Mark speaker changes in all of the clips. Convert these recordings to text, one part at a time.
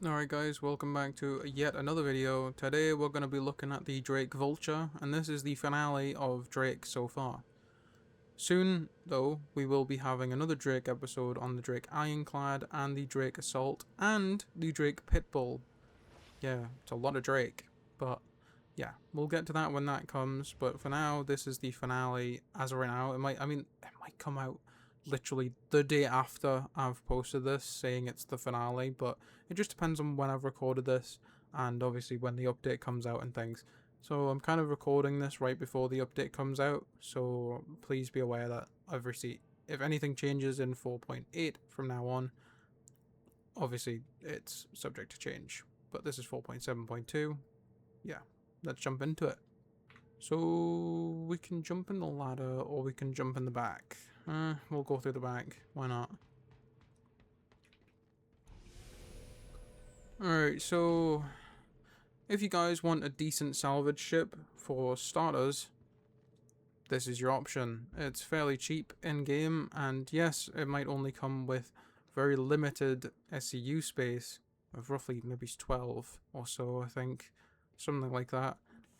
Speaker 1: Alright guys, welcome back to yet another video. Today we're going to be looking at the Drake Vulture, and this is the finale of Drake so far. Soon, though, we will be having another Drake episode on the Drake Ironclad and the Drake Assault and the Drake Pitbull. Yeah, it's a lot of Drake, but yeah, we'll get to that when that comes, but for now, this is the finale as of right now. It might come out literally the day after I've posted this saying it's the finale, but it just depends on when I've recorded this and obviously when the update comes out and things. So I'm kind of recording this right before the update comes out, so please be aware that if anything changes in 4.8 from now on, obviously it's subject to change, but this is 4.7.2. Yeah, let's jump into it. So we can jump in the ladder or we can jump in the back. We'll go through the back. Why not? Alright, so if you guys want a decent salvage ship, for starters, this is your option. It's fairly cheap in-game, and yes, it might only come with very limited SCU space, of roughly maybe 12 or so, I think. Something like that.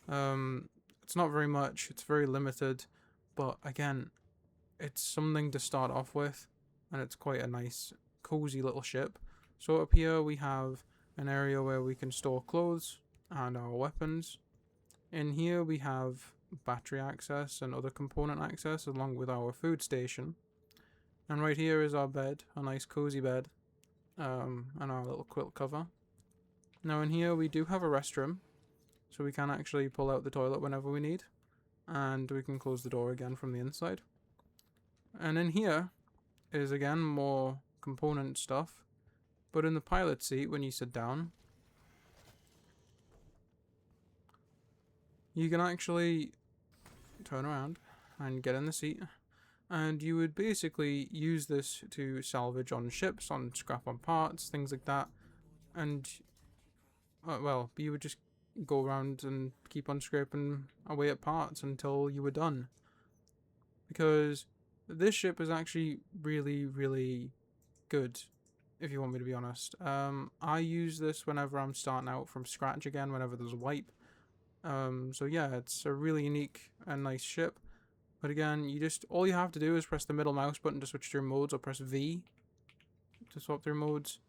Speaker 1: It's not very much, it's very limited, but again, it's something to start off with, and it's quite a nice, cozy little ship. So up here we have an area where we can store clothes and our weapons. In here we have battery access and other component access along with our food station. And right here is our bed, a nice cozy bed, and our little quilt cover. Now in here we do have a restroom, so we can actually pull out the toilet whenever we need, and we can close the door again from the inside. And in here is again more component stuff, but in the pilot seat when you sit down, you can actually turn around and get in the seat, and you would basically use this to salvage on ships, on scrap on parts, things like that, and well, you would just go around and keep on scraping away at parts until you were done. Because this ship is actually really, really good, if you want me to be honest. I use this whenever I'm starting out from scratch again, whenever there's a wipe. So yeah, it's a really unique and nice ship. But again, all you have to do is press the middle mouse button to switch through modes, or press V to swap through modes.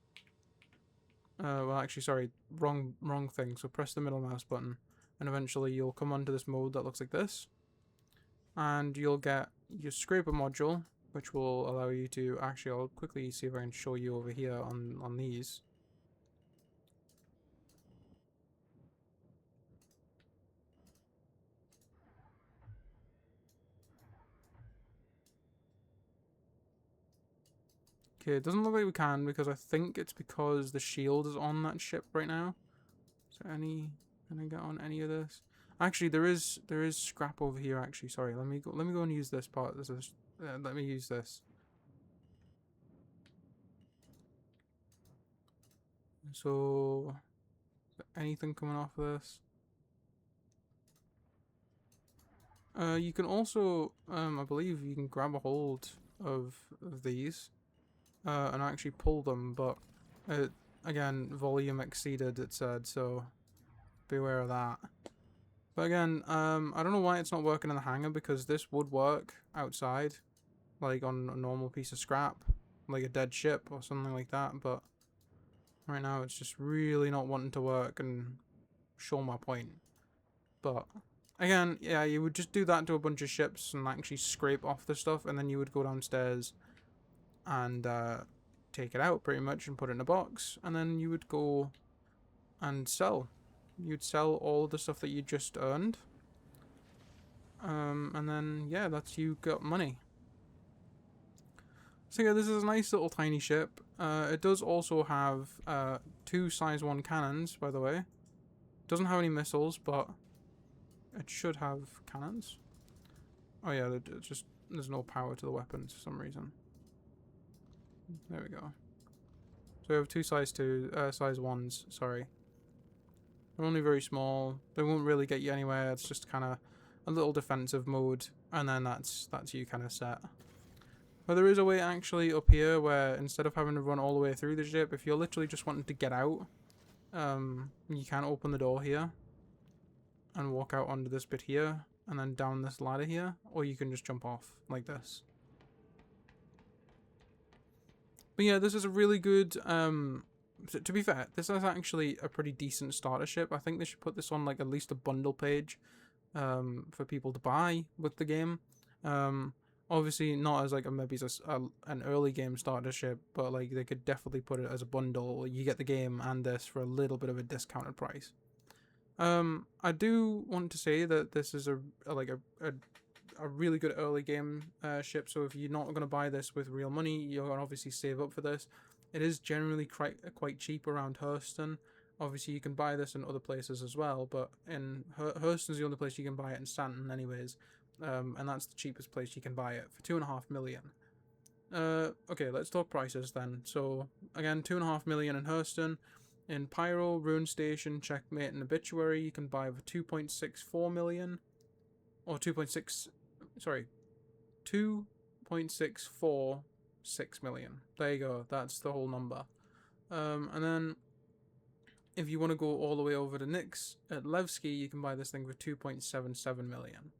Speaker 1: Well, actually, sorry, wrong thing. So press the middle mouse button, and eventually you'll come onto this mode that looks like this, and you'll get your scraper module, which will allow you to I'll quickly see if I can show you over here on these. Okay, it doesn't look like we can because I think it's because the shield is on that ship right now. Is there can I get on any of this? Actually, there is scrap over here. Actually, sorry. Let me go and use this part. Let me use this. So, is there anything coming off of this? You can also, I believe you can grab a hold of these, and actually pull them, but again, volume exceeded, it said, so beware of that. But again, I don't know why it's not working in the hangar, because this would work outside, like on a normal piece of scrap, like a dead ship or something like that, but right now it's just really not wanting to work and show my point. But again, yeah, you would just do that to a bunch of ships and actually scrape off the stuff, and then you would go downstairs and take it out pretty much and put it in a box, and then you would go and sell. You'd sell all the stuff that you just earned, and then yeah, that's you got money. So yeah, this is a nice little tiny ship. It does also have 2 size 1 cannons, by the way. Doesn't have any missiles, but it should have cannons. Oh yeah, there's no power to the weapons for some reason. There we go. So we have 2 size 1s, sorry. They're only very small. They won't really get you anywhere. It's just kind of a little defensive mode, and then that's you kind of set. But there is a way actually up here where instead of having to run all the way through the ship, if you're literally just wanting to get out, you can open the door here and walk out onto this bit here and then down this ladder here, or you can just jump off like this. But yeah, this is a really good, to be fair, this is actually a pretty decent starter ship. I think they should put this on like at least a bundle page for people to buy with the game. Obviously not as like maybe an early game starter ship, but like they could definitely put it as a bundle. You get the game and this for a little bit of a discounted price. I do want to say that this is a really good early game ship. So if you're not going to buy this with real money, you're going to obviously save up for this. It is generally quite cheap around Hurston. Obviously, you can buy this in other places as well, but in Hurston's the only place you can buy it in Stanton, anyways, and that's the cheapest place you can buy it for 2.5 million. Okay, let's talk prices then. So again, 2.5 million in Hurston. In Pyro, Rune Station, Checkmate, and Obituary, you can buy for 2.64 million, or 2.646 million. There you go. That's the whole number. And then if you want to go all the way over to Nyx at Levski, you can buy this thing for 2.77 million.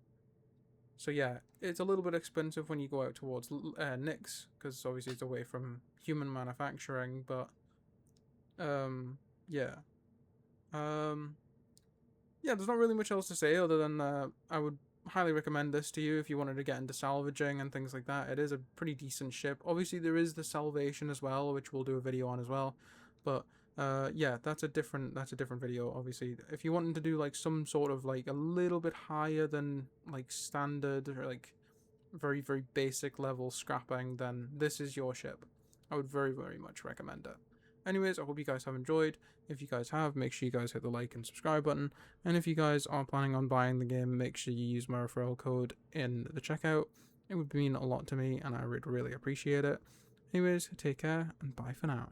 Speaker 1: So yeah, it's a little bit expensive when you go out towards Nyx, because obviously it's away from human manufacturing, but yeah. Yeah, there's not really much else to say other than I would highly recommend this to you if you wanted to get into salvaging and things like that. It is a pretty decent ship. Obviously there is the Salvation as well, which we'll do a video on as well, but yeah, that's a different video. Obviously, if you wanted to do like some sort of like a little bit higher than like standard or like very basic level scrapping, then this is your ship. I would very much recommend it. Anyways, I hope you guys have enjoyed. If you guys have, make sure you guys hit the like and subscribe button. And if you guys are planning on buying the game, make sure you use my referral code in the checkout. It would mean a lot to me and I would really appreciate it. Anyways, take care and bye for now.